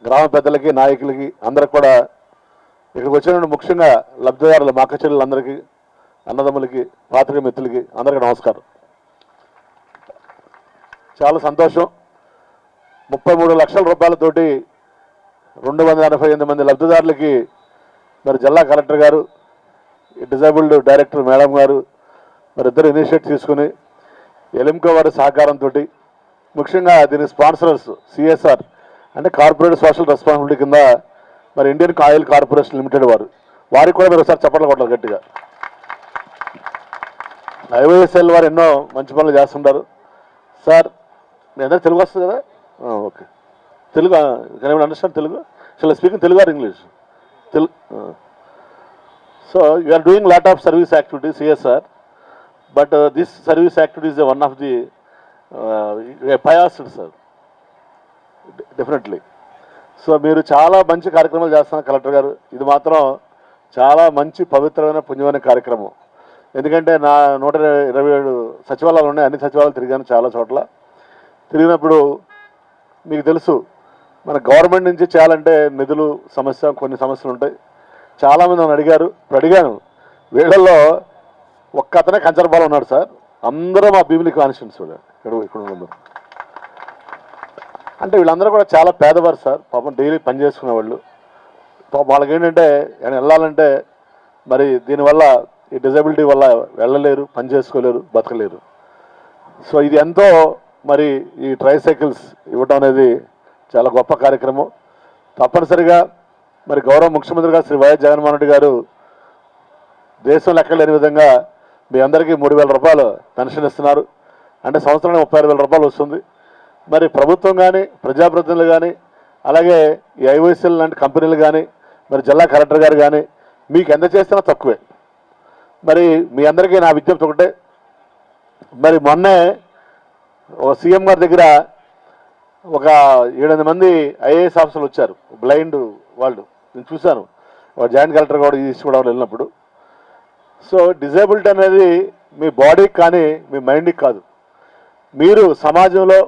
గ్రామ పెద్దలకి నాయకులకి అందరికి కూడా ఇక్కడికి వచ్చిన ముఖ్యంగా లబ్ధిదారులు మా అక్క చెల్లెలందరికీ అన్నదమ్ములకి పాత్రిక మిత్రులకి అందరికీ నమస్కారం. చాలా సంతోషం. 33 లక్షల రూపాయలతోటి 288 మంది లబ్ధిదారులకి మరి జిల్లా కలెక్టర్ గారు, డిజేబుల్డ్ డైరెక్టర్ మేడం గారు మరి ఇద్దరు ఇనిషియేట్ తీసుకుని ఎలింకో వారి సహకారంతో ముఖ్యంగా దీని స్పాన్సరర్స్ సిఎస్ఆర్ అంటే కార్పొరేట్ సోషల్ రెస్పాన్సిబిలిటీ కింద మరి ఇండియన్ ఆయిల్ కార్పొరేషన్ లిమిటెడ్ వారికి కూడా మీరు ఒకసారి చప్పట్లు కొట్టాలి గట్టిగా. ఐఓఎస్ఎల్ వారు ఎన్నో మంచి పనులు చేస్తుంటారు. సార్ మీ అందరూ తెలుగు వస్తుంది కదా? Okay, Telugu can you understand Telugu? Shall speaking Telugu or English? Telugu. So you are doing lot of service activities CSR, but this service activities one of the పయాస్డ్ సార్, డెఫినెట్లీ. సో మీరు చాలా మంచి కార్యక్రమాలు చేస్తున్నారు కలెక్టర్ గారు. ఇది మాత్రం చాలా మంచి పవిత్రమైన పుణ్యమైన కార్యక్రమం. ఎందుకంటే నా 127 సచివాలయాలు ఉన్నాయి. అన్ని సచివాలయాలు తిరిగాను చాలా చోట్ల. తిరిగినప్పుడు మీకు తెలుసు మన గవర్నమెంట్ నుంచి చేయాలంటే నిధులు సమస్య, కొన్ని సమస్యలు ఉంటాయి. చాలామంది నన్ను అడిగారు. ఇప్పుడు అడిగాను, వీళ్ళల్లో ఒక్క అతనే కంచరపాలెం ఉన్నాడు సార్, అందరూ మా భీమిలి కాన్స్టిట్యున్సీ ఇక్కడ ఉన్నారు. అంటే వీళ్ళందరూ కూడా చాలా పేదవారు సార్, పాపం డైలీ పని చేసుకునే వాళ్ళు. పాపం వాళ్ళకి ఏంటంటే వెళ్ళాలంటే మరి దీనివల్ల ఈ డిజబిలిటీ వల్ల వెళ్ళలేరు, పని చేసుకోలేరు, బతకలేరు. సో ఇది ఎంతో మరి ఈ ట్రైసైకిల్స్ ఇవ్వటం అనేది చాలా గొప్ప కార్యక్రమం. తప్పనిసరిగా మరి గౌరవ ముఖ్యమంత్రి గారు శ్రీ వైఎస్ జగన్మోహన్ రెడ్డి గారు దేశం లెక్కలేని విధంగా మీ అందరికీ 3,000 రూపాయలు పెన్షన్ ఇస్తున్నారు. అంటే సంవత్సరానికి 36,000 రూపాయలు వస్తుంది. మరి ప్రభుత్వం కానీ, ప్రజాప్రతినిధులు కానీ, అలాగే ఈ ఐఓఎస్ఎల్ లాంటి కంపెనీలు కానీ, మరి జిల్లా కలెక్టర్ గారు కానీ మీకు ఎంత చేసినా తక్కువే. మరి మీ అందరికీ నా విజ్ఞప్తి ఒకటే, మరి మొన్నే ఒక సీఎం గారి దగ్గర ఒక 7-8 మంది ఐఏఎస్ ఆఫీసర్లు వచ్చారు, బ్లైండ్ వాళ్ళు. నేను చూశాను జాయింట్ కలెక్టర్ కూడా తీసుకోవడం వెళ్ళినప్పుడు. సో డిజేబిలిటీ అనేది మీ బాడీకి కానీ మీ మైండ్కి కాదు. మీరు సమాజంలో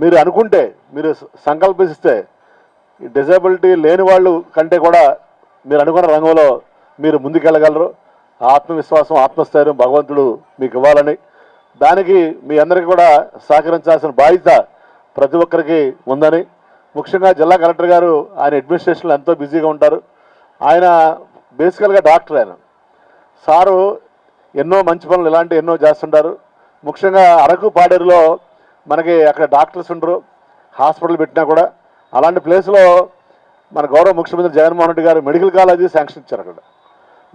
మీరు అనుకుంటే, మీరు సంకల్పిస్తే ఈ డిజేబిలిటీ లేని వాళ్ళు కంటే కూడా మీరు అనుకున్న రంగంలో మీరు ముందుకెళ్ళగలరు. ఆత్మవిశ్వాసం, ఆత్మస్థైర్యం భగవంతుడు మీకు ఇవ్వాలని, దానికి మీ అందరికీ కూడా సహకరించాల్సిన బాధ్యత ప్రతి ఒక్కరికి ఉందని, ముఖ్యంగా జిల్లా కలెక్టర్ గారు ఆయన అడ్మినిస్ట్రేషన్లో ఎంతో బిజీగా ఉంటారు. ఆయన బేసికల్గా డాక్టర్. ఆయన సారు ఎన్నో మంచి పనులు ఇలాంటి ఎన్నో చేస్తుంటారు. ముఖ్యంగా అరకు పాడేరులో మనకి అక్కడ డాక్టర్స్ ఉండరు, హాస్పిటల్ పెట్టినా కూడా. అలాంటి ప్లేస్లో మన గౌరవ ముఖ్యమంత్రి జగన్మోహన్ రెడ్డి గారు మెడికల్ కాలేజీ శాంక్షన్ ఇచ్చారు. అక్కడ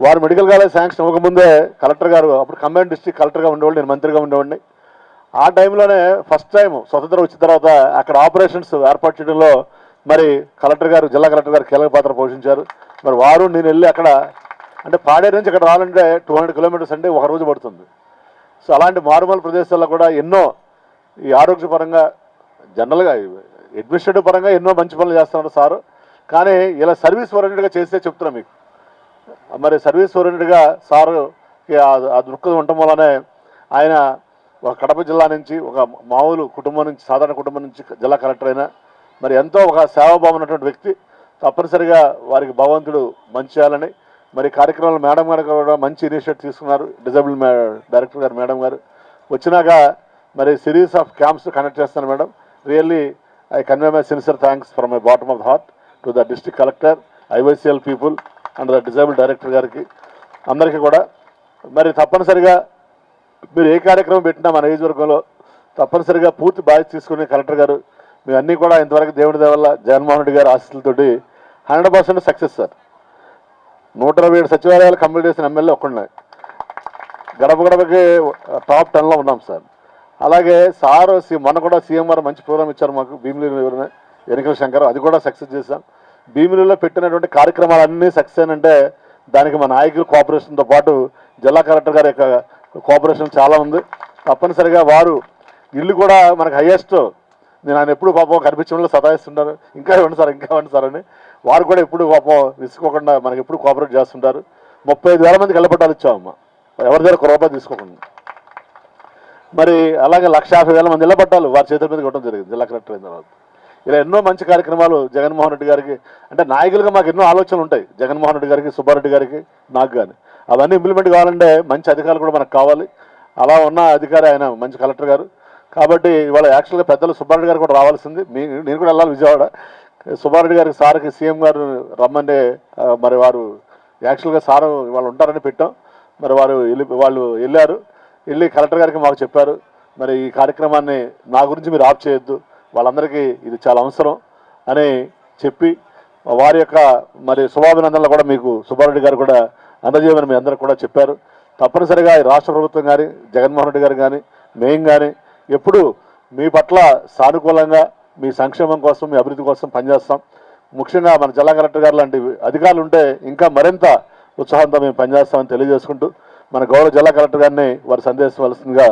వారు మెడికల్ కాలేజ్ శాంక్షన్ ఇవ్వకముందే కలెక్టర్ గారు, అప్పుడు ఖమ్మం డిస్ట్రిక్ట్ కలెక్టర్గా ఉండేవాళ్ళు, నేను మంత్రిగా ఉండేవాడిని. ఆ టైంలోనే ఫస్ట్ టైం స్వతంత్రం వచ్చిన తర్వాత అక్కడ ఆపరేషన్స్ ఏర్పాటు చేయడంలో మరి కలెక్టర్ గారు, జిల్లా కలెక్టర్ గారు కీలక పాత్ర పోషించారు. మరి వారు నేను వెళ్ళి అక్కడ, అంటే పాడేరు నుంచి ఇక్కడ రావాలంటే 200 కిలోమీటర్స్ అంటే ఒక రోజు పడుతుంది. సో అలాంటి మారుమూల ప్రదేశాల్లో కూడా ఎన్నో ఈ ఆరోగ్యపరంగా, జనరల్గా అడ్మినిస్ట్రేటివ్ పరంగా ఎన్నో మంచి పనులు చేస్తున్నారు సారు. కానీ ఇలా సర్వీస్ ఓరియంటెడ్గా చేస్తే చెప్తున్నాను మీకు. మరి సర్వీస్ ఓరియంటెడ్గా సారుకి ఆ దృక్పథం ఉండటం వల్లనే ఆయన ఒక కడప జిల్లా నుంచి, ఒక మామూలు కుటుంబం నుంచి, సాధారణ కుటుంబం నుంచి జిల్లా కలెక్టర్ అయినా మరి ఎంతో ఒక సేవాభావం ఉన్నటువంటి వ్యక్తి. తప్పనిసరిగా వారికి భగవంతుడు మంచి చేయాలని మరి కార్యక్రమాలు మేడం గారు కూడా మంచి ఇనిషియేటివ్ తీసుకున్నారు. డిజేబుల్ డైరెక్టర్ గారు మేడం గారు వచ్చినాక మరి సిరీస్ ఆఫ్ క్యాంప్స్ కండక్ట్ చేస్తాను madam. Really I convey my sincere thanks from my bottom of the heart to the district collector, IOSL people and the disable director గారికి అందరికీ కూడా. మరి తప్పనిసరిగా మీరు ఏ కార్యక్రమం పెట్టినా మన నియోజకవర్గంలో తప్పనిసరిగా పూర్తి బాధ్యత తీసుకునే కలెక్టర్ గారు మీ అన్నీ కూడా ఇంతవరకు దేవుడి దేవల్ల జగన్మోహన్ రెడ్డి గారి ఆశీస్సులతోటి 100% సక్సెస్ సార్. 127 సచివాలయాలు కంప్లీట్ చేసిన ఎమ్మెల్యే ఒక్కడున్నాయి. గడప గడపకి టాప్ 10లో ఉన్నాం సార్. అలాగే సార్ మొన్న కూడా సీఎం గారు మంచి ప్రోగ్రామ్ ఇచ్చారు మాకు భీమిలి ఎన్నికల శంకర్, అది కూడా సక్సెస్ చేశాం. భీమిలిలో పెట్టినటువంటి కార్యక్రమాలన్నీ సక్సెస్ అయినంటే దానికి మా నాయకులు కోఆపరేషన్తో పాటు జిల్లా కలెక్టర్ గారి యొక్క కోఆపరేషన్ చాలా ఉంది. తప్పనిసరిగా వారు ఇల్లు కూడా మనకు హైయెస్ట్, నేను ఆయన ఎప్పుడు పాపం కనిపించడంలో సతాయిస్తుంటారు, ఇంకా ఇవ్వండి సార్, ఇంకా ఇవ్వండి సార్ అని. వారు కూడా ఎప్పుడు పాపం విసుకోకుండా మనకి ఎప్పుడు కోఆపరేట్ చేస్తుంటారు. 35,000 మందికి ఇళ్ళపట్టాలు ఇచ్చామమ్మా, ఎవరి దగ్గర ఒక రూపాయి తీసుకోకుండా. మరి అలాగే 150,000 మంది ఇళ్ళపట్టాలు వారి చేతుల మీద ఇవ్వడం జరిగింది జిల్లా కలెక్టర్ అయిన తర్వాత. ఇలా ఎన్నో మంచి కార్యక్రమాలు జగన్మోహన్ రెడ్డి గారికి, అంటే నాయకులుగా మాకు ఎన్నో ఆలోచనలు ఉంటాయి, జగన్మోహన్ రెడ్డి గారికి, సుబ్బారెడ్డి గారికి, నాకు కానీ. అవన్నీ ఇంప్లిమెంట్ కావాలంటే మంచి అధికారులు కూడా మనకు కావాలి. అలా ఉన్న అధికారి ఆయన మంచి కలెక్టర్ గారు. కాబట్టి ఇవాళ యాక్చువల్గా పెద్దలు సుబ్బారెడ్డి గారు కూడా రావాల్సింది, నేను కూడా వెళ్ళాలి విజయవాడ. సుబ్బారెడ్డి గారికి సార్కి సీఎం గారు రమ్మంటే మరి వారు యాక్చువల్గా సారు వాళ్ళు ఉంటారని పెట్టాం. మరి వాళ్ళు వెళ్ళారు, వెళ్ళి కలెక్టర్ గారికి మాకు చెప్పారు, మరి ఈ కార్యక్రమాన్ని నా గురించి మీరు ఆఫ్ చేయొద్దు, వాళ్ళందరికీ ఇది చాలా అవసరం అని చెప్పి వారి యొక్క మరి శుభాభినందనలు కూడా మీకు సుబ్బారెడ్డి గారు కూడా అందజేయమని మీ అందరికి కూడా చెప్పారు. తప్పనిసరిగా ఈ రాష్ట్ర ప్రభుత్వం కానీ, జగన్మోహన్ రెడ్డి గారు కానీ, మేము కానీ ఎప్పుడూ మీ పట్ల సానుకూలంగా మీ సంక్షేమం కోసం, మీ అభివృద్ధి కోసం పనిచేస్తాం. ముఖ్యంగా మన జిల్లా కలెక్టర్ గారు లాంటి అధికారులు ఉంటే ఇంకా మరింత ఉత్సాహంతో మేము పనిచేస్తామని తెలియజేసుకుంటూ మన గౌరవ జిల్లా కలెక్టర్ గారిని వారి సందేశించవలసిందిగా